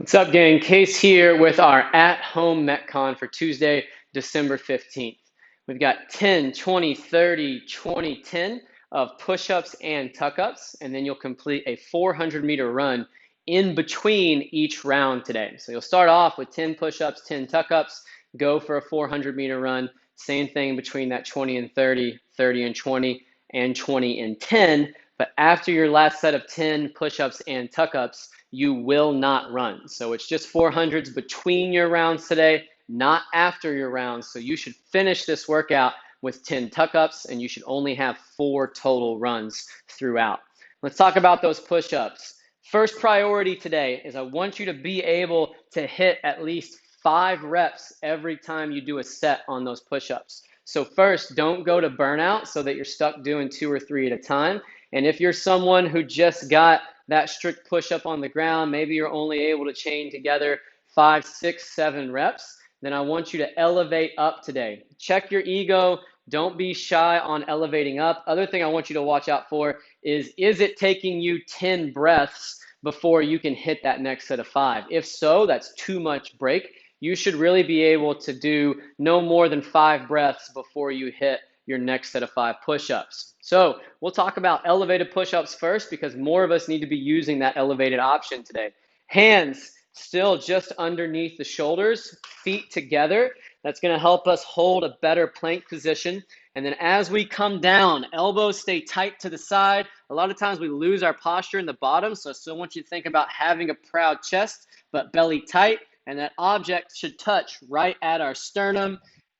What's up, gang? Case here with our at-home Metcon for Tuesday, December 15th. We've got 10, 20, 30, 20, 10 of push-ups and tuck-ups, and then you'll complete a 400-meter run in between each round today. So you'll start off with 10 push-ups, 10 tuck-ups, go for a 400-meter run. Same thing between that 20 and 30, 30 and 20, and 20 and 10. But after your last set of 10 push-ups and tuck-ups, you will not run. So it's just 400s between your rounds today, not after your rounds. So you should finish this workout with 10 tuck-ups, and you should only have 4 total runs throughout. Let's talk about those push-ups. First priority today is I want you to be able to hit at least 5 reps every time you do a set on those push-ups. So first, don't go to burnout so that you're stuck doing 2 or 3 at a time. And if you're someone who just got that strict push-up on the ground, maybe you're only able to chain together 5, 6, 7 reps, then I want you to elevate up today. Check your ego. Don't be shy on elevating up. Other thing I want you to watch out for is it taking you 10 breaths before you can hit that next set of 5? If so, that's too much break. You should really be able to do no more than 5 breaths before you hit your next set of 5 push-ups. So we'll talk about elevated push-ups first because more of us need to be using that elevated option today. Hands still just underneath the shoulders, feet together. That's going to help us hold a better plank position. And then as we come down, elbows stay tight to the side. A lot of times we lose our posture in the bottom, so I still want you to think about having a proud chest, but belly tight. And that object should touch right at our sternum,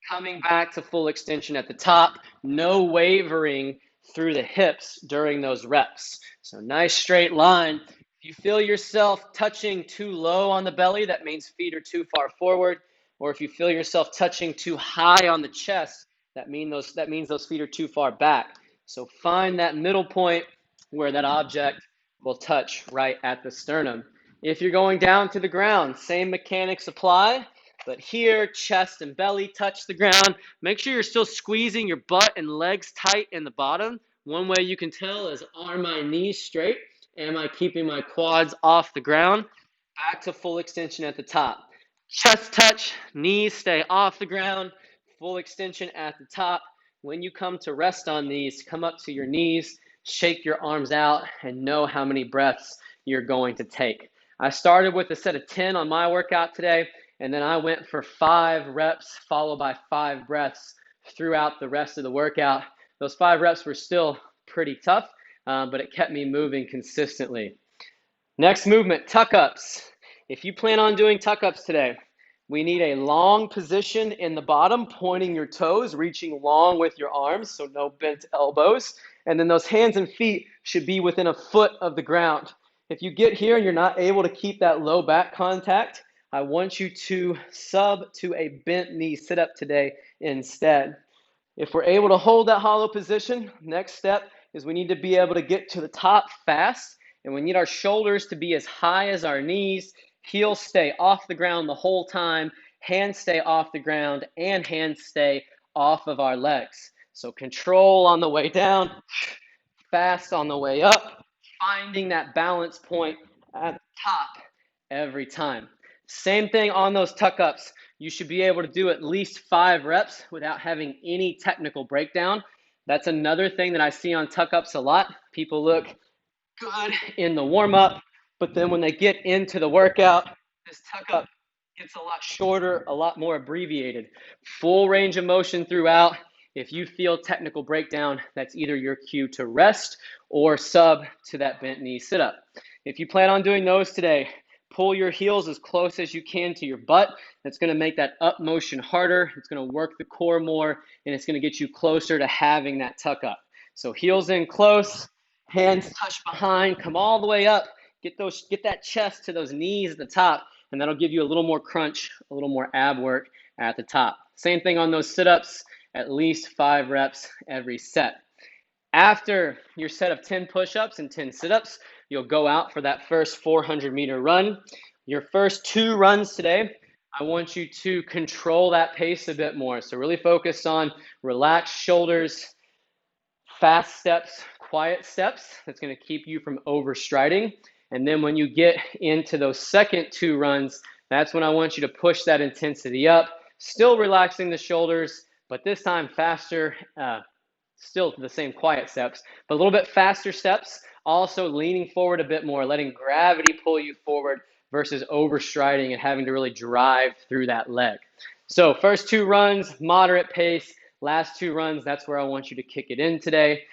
coming back to full extension at the top. No wavering through the hips during those reps. So nice straight line. If you feel yourself touching too low on the belly, that means feet are too far forward. Or if you feel yourself touching too high on the chest, that means those feet are too far back. So find that middle point where that object will touch right at the sternum. If you're going down to the ground, same mechanics apply, but here, chest and belly touch the ground. Make sure you're still squeezing your butt and legs tight in the bottom. One way you can tell is, are my knees straight? Am I keeping my quads off the ground? Back to full extension at the top. Chest touch, knees stay off the ground, full extension at the top. When you come to rest on these, come up to your knees, shake your arms out, and know how many breaths you're going to take. I started with a set of 10 on my workout today, and then I went for 5 reps followed by 5 breaths throughout the rest of the workout. Those 5 reps were still pretty tough, but it kept me moving consistently. Next movement, tuck-ups. If you plan on doing tuck-ups today, we need a long position in the bottom, pointing your toes, reaching long with your arms, so no bent elbows. And then those hands and feet should be within a foot of the ground. If you get here and you're not able to keep that low back contact, I want you to sub to a bent knee sit-up today instead. If we're able to hold that hollow position, next step is we need to be able to get to the top fast, and we need our shoulders to be as high as our knees, heels stay off the ground the whole time, hands stay off the ground, and hands stay off of our legs. So control on the way down, fast on the way up, finding that balance point at the top every time. Same thing on those tuck-ups. You should be able to do at least 5 reps without having any technical breakdown. That's another thing that I see on tuck-ups a lot. People look good in the warm-up, but then when they get into the workout, this tuck-up gets a lot shorter, a lot more abbreviated. Full range of motion throughout. If you feel technical breakdown, that's either your cue to rest or sub to that bent knee sit-up. If you plan on doing those today, pull your heels as close as you can to your butt. That's going to make that up motion harder. It's going to work the core more, and it's going to get you closer to having that tuck up. So heels in close, hands touch behind, come all the way up. Get that chest to those knees at the top, and that'll give you a little more crunch, a little more ab work at the top. Same thing on those sit-ups, at least 5 reps every set. After your set of 10 push-ups and 10 sit-ups, you'll go out for that first 400-meter run. Your first 2 runs today, I want you to control that pace a bit more. So really focus on relaxed shoulders, fast steps, quiet steps. That's going to keep you from overstriding. And then when you get into those second 2 runs, that's when I want you to push that intensity up, still relaxing the shoulders, but this time faster, still the same quiet steps, but a little bit faster steps, also leaning forward a bit more, letting gravity pull you forward versus overstriding and having to really drive through that leg. So first 2 runs, moderate pace. Last 2 runs, that's where I want you to kick it in today.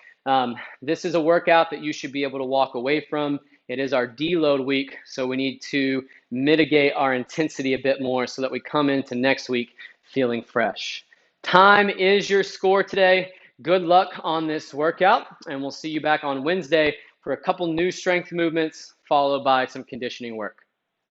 This is a workout that you should be able to walk away from. It is our deload week, so we need to mitigate our intensity a bit more so that we come into next week feeling fresh. Time is your score today. Good luck on this workout, and we'll see you back on Wednesday for a couple new strength movements followed by some conditioning work.